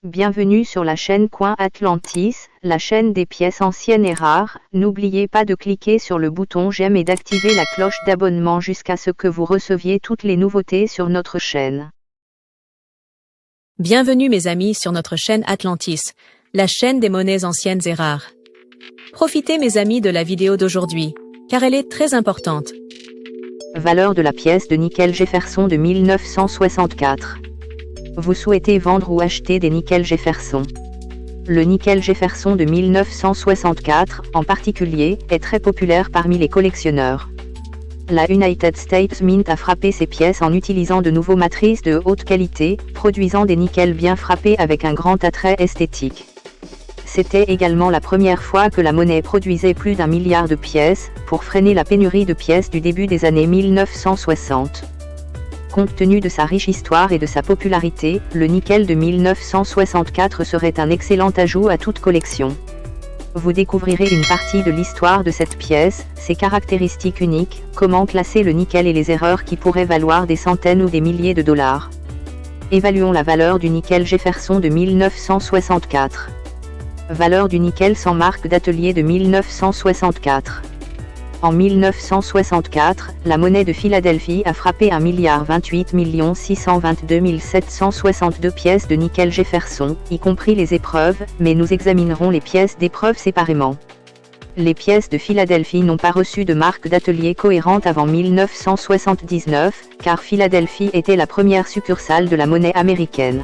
Bienvenue sur la chaîne Coin Atlantis, la chaîne des pièces anciennes et rares. N'oubliez pas de cliquer sur le bouton j'aime et d'activer la cloche d'abonnement jusqu'à ce que vous receviez toutes les nouveautés sur notre chaîne. Bienvenue mes amis sur notre chaîne Atlantis, la chaîne des monnaies anciennes et rares. Profitez mes amis de la vidéo d'aujourd'hui, car elle est très importante. Valeur de la pièce de nickel Jefferson de 1964. Vous souhaitez vendre ou acheter des nickels Jefferson. Le nickel Jefferson de 1964, en particulier, est très populaire parmi les collectionneurs. La United States Mint a frappé ces pièces en utilisant de nouveaux matrices de haute qualité, produisant des nickels bien frappés avec un grand attrait esthétique. C'était également la première fois que la monnaie produisait plus d'1 milliard de pièces, pour freiner la pénurie de pièces du début des années 1960. Compte tenu de sa riche histoire et de sa popularité, le nickel de 1964 serait un excellent ajout à toute collection. Vous découvrirez une partie de l'histoire de cette pièce, ses caractéristiques uniques, comment classer le nickel et les erreurs qui pourraient valoir des centaines ou des milliers de dollars. Évaluons la valeur du nickel Jefferson de 1964. Valeur du nickel sans marque d'atelier de 1964. En 1964, la monnaie de Philadelphie a frappé 1,28 622 762 pièces de nickel Jefferson, y compris les épreuves, mais nous examinerons les pièces d'épreuve séparément. Les pièces de Philadelphie n'ont pas reçu de marque d'atelier cohérente avant 1979, car Philadelphie était la première succursale de la monnaie américaine.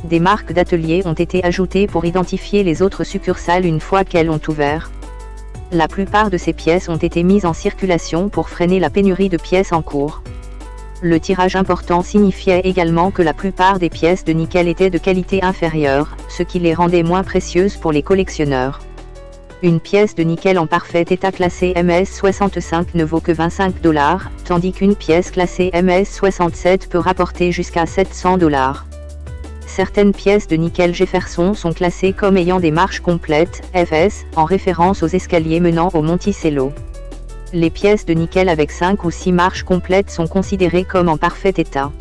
Des marques d'atelier ont été ajoutées pour identifier les autres succursales une fois qu'elles ont ouvert. La plupart de ces pièces ont été mises en circulation pour freiner la pénurie de pièces en cours. Le tirage important signifiait également que la plupart des pièces de nickel étaient de qualité inférieure, ce qui les rendait moins précieuses pour les collectionneurs. Une pièce de nickel en parfait état classée MS65 ne vaut que 25 $, tandis qu'une pièce classée MS67 peut rapporter jusqu'à 700 $. Certaines pièces de nickel Jefferson sont classées comme ayant des marches complètes, FS, en référence aux escaliers menant au Monticello. Les pièces de nickel avec 5 ou 6 marches complètes sont considérées comme en parfait état.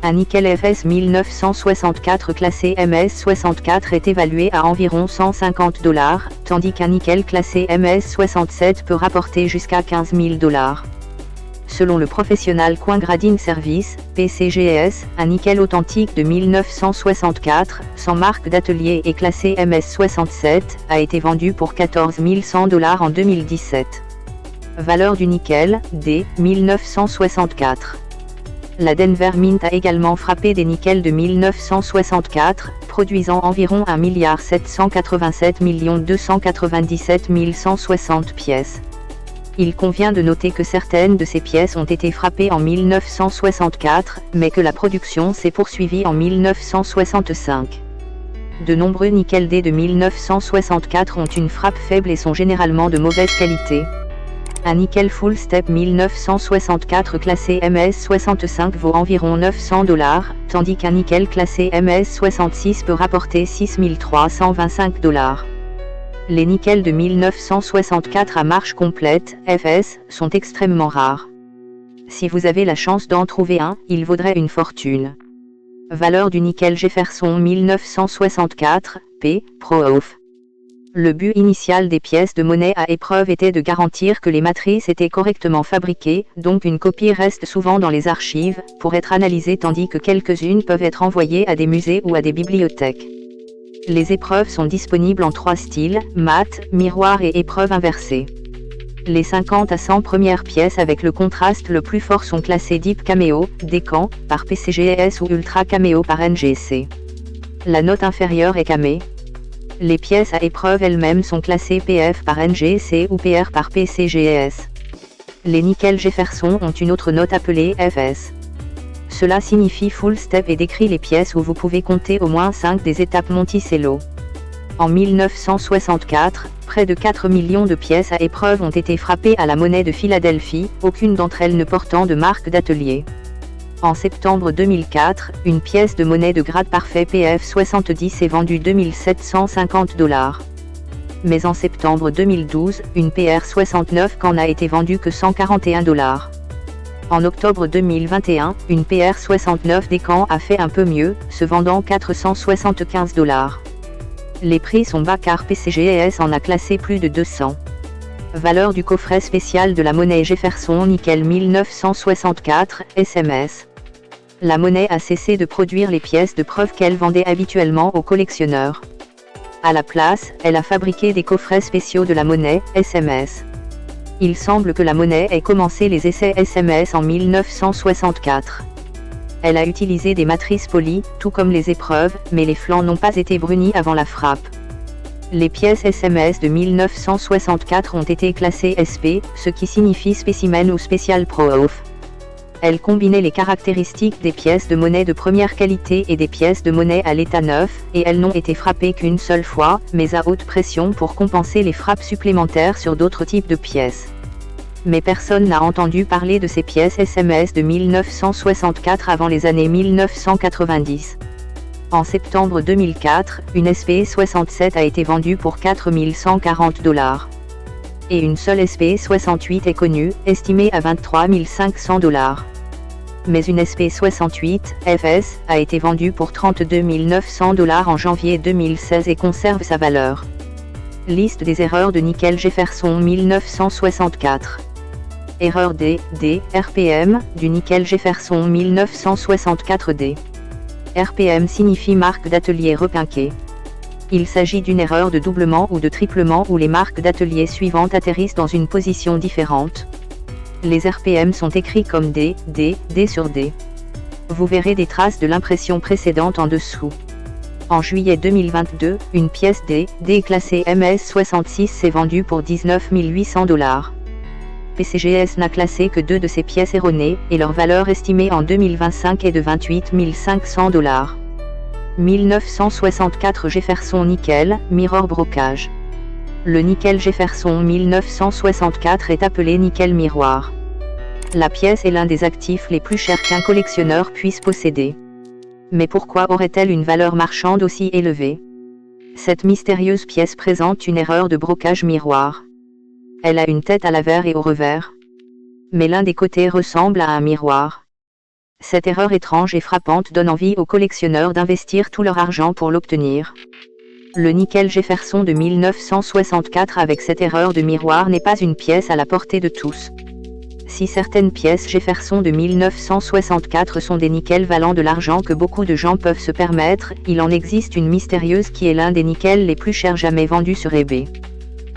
Un nickel FS 1964 classé MS64 est évalué à environ 150 $, tandis qu'un nickel classé MS67 peut rapporter jusqu'à 15 000 $. Selon le Professional Coin Grading Service, PCGS, un nickel authentique de 1964, sans marque d'atelier et classé MS67, a été vendu pour 14 100 $ en 2017. Valeur du nickel, D, 1964. La Denver Mint a également frappé des nickels de 1964, produisant environ 1 787 297 160 pièces. Il convient de noter que certaines de ces pièces ont été frappées en 1964, mais que la production s'est poursuivie en 1965. De nombreux nickels D de 1964 ont une frappe faible et sont généralement de mauvaise qualité. Un nickel Full Step 1964 classé MS65 vaut environ 900 $, tandis qu'un nickel classé MS66 peut rapporter 6 325 $. Les nickels de 1964 à marche complète, FS, sont extrêmement rares. Si vous avez la chance d'en trouver un, il vaudrait une fortune. Valeur du nickel Jefferson 1964, P, Pro-Off. Le but initial des pièces de monnaie à épreuve était de garantir que les matrices étaient correctement fabriquées, donc une copie reste souvent dans les archives, pour être analysée tandis que quelques-unes peuvent être envoyées à des musées ou à des bibliothèques. Les épreuves sont disponibles en 3 styles, mat, miroir et épreuve inversée. Les 50 à 100 premières pièces avec le contraste le plus fort sont classées Deep Cameo, Décan, par PCGS ou Ultra Cameo par NGC. La note inférieure est Camé. Les pièces à épreuve elles-mêmes sont classées PF par NGC ou PR par PCGS. Les nickels Jefferson ont une autre note appelée FS. Cela signifie Full Step et décrit les pièces où vous pouvez compter au moins 5 des étapes Monticello. En 1964, près de 4 millions de pièces à épreuve ont été frappées à la monnaie de Philadelphie, aucune d'entre elles ne portant de marque d'atelier. En septembre 2004, une pièce de monnaie de grade parfait PF70 est vendue 2 750 $. Mais en septembre 2012, une PR69 qu'en a été vendue que 141 $. En octobre 2021, une PR69 Descamps a fait un peu mieux, se vendant 475 $. Les prix sont bas car PCGS en a classé plus de 200. Valeur du coffret spécial de la monnaie Jefferson Nickel 1964, SMS. La monnaie a cessé de produire les pièces de preuve qu'elle vendait habituellement aux collectionneurs. À la place, elle a fabriqué des coffrets spéciaux de la monnaie, SMS. Il semble que la monnaie ait commencé les essais SMS en 1964. Elle a utilisé des matrices polies, tout comme les épreuves, mais les flancs n'ont pas été brunis avant la frappe. Les pièces SMS de 1964 ont été classées SP, ce qui signifie spécimen ou Special Proof. Elles combinaient les caractéristiques des pièces de monnaie de première qualité et des pièces de monnaie à l'état neuf, et elles n'ont été frappées qu'une seule fois, mais à haute pression pour compenser les frappes supplémentaires sur d'autres types de pièces. Mais personne n'a entendu parler de ces pièces SMS de 1964 avant les années 1990. En septembre 2004, une SP67 a été vendue pour 4 140 $. Et une seule SP68 est connue, estimée à 23 500 $. Mais une SP68 FS a été vendue pour 32 900 $ en janvier 2016 et conserve sa valeur. Liste des erreurs de Nickel Jefferson 1964. Erreur D, RPM, du Nickel Jefferson 1964D. RPM signifie marque d'atelier repinquée. Il s'agit d'une erreur de doublement ou de triplement où les marques d'atelier suivantes atterrissent dans une position différente. Les RPM sont écrits comme D sur D. Vous verrez des traces de l'impression précédente en dessous. En juillet 2022, une pièce D classée MS66 s'est vendue pour 19 800 $. PCGS n'a classé que 2 de ces pièces erronées, et leur valeur estimée en 2025 est de 28 500 $. 1964 Jefferson Nickel, Mirror Brocage. Le Nickel Jefferson 1964 est appelé nickel miroir. La pièce est l'un des actifs les plus chers qu'un collectionneur puisse posséder. Mais pourquoi aurait-elle une valeur marchande aussi élevée? Cette mystérieuse pièce présente une erreur de brocage miroir. Elle a une tête à l'avers et au revers. Mais l'un des côtés ressemble à un miroir. Cette erreur étrange et frappante donne envie aux collectionneurs d'investir tout leur argent pour l'obtenir. Le Nickel Jefferson de 1964 avec cette erreur de miroir n'est pas une pièce à la portée de tous. Si certaines pièces Jefferson de 1964 sont des nickels valant de l'argent que beaucoup de gens peuvent se permettre, il en existe une mystérieuse qui est l'un des nickels les plus chers jamais vendus sur eBay.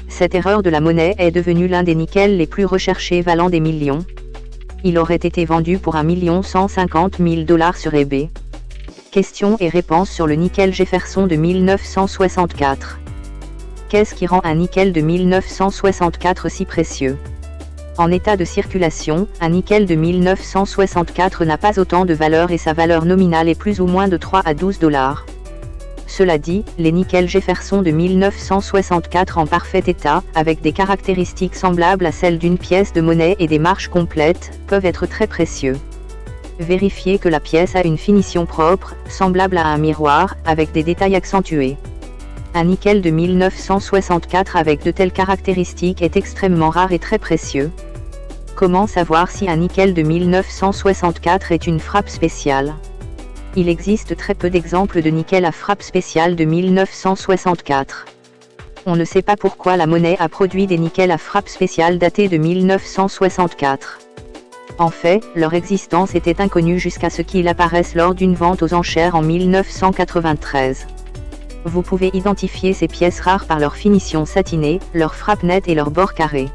Cette erreur de la monnaie est devenue l'un des nickels les plus recherchés valant des millions. Il aurait été vendu pour 1 150 000 $ sur eBay. Questions et réponses sur le Nickel Jefferson de 1964. Qu'est-ce qui rend un nickel de 1964 si précieux? En état de circulation, un nickel de 1964 n'a pas autant de valeur et sa valeur nominale est plus ou moins de 3 à 12 $. Cela dit, les nickels Jefferson de 1964 en parfait état, avec des caractéristiques semblables à celles d'une pièce de monnaie et des marches complètes, peuvent être très précieux. Vérifiez que la pièce a une finition propre, semblable à un miroir, avec des détails accentués. Un nickel de 1964 avec de telles caractéristiques est extrêmement rare et très précieux. Comment savoir si un nickel de 1964 est une frappe spéciale? Il existe très peu d'exemples de nickel à frappe spéciale de 1964. On ne sait pas pourquoi la monnaie a produit des nickels à frappe spéciale datés de 1964. En fait, leur existence était inconnue jusqu'à ce qu'ils apparaissent lors d'une vente aux enchères en 1993. Vous pouvez identifier ces pièces rares par leur finition satinée, leur frappe nette et leur bord carré.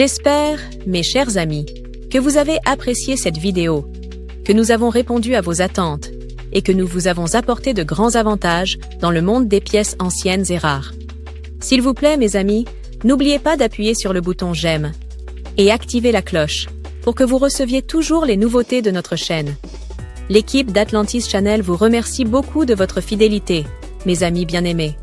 J'espère, mes chers amis, que vous avez apprécié cette vidéo, que nous avons répondu à vos attentes et que nous vous avons apporté de grands avantages dans le monde des pièces anciennes et rares. S'il vous plaît, mes amis, n'oubliez pas d'appuyer sur le bouton j'aime et activer la cloche pour que vous receviez toujours les nouveautés de notre chaîne. L'équipe d'Atlantis Channel vous remercie beaucoup de votre fidélité, mes amis bien-aimés.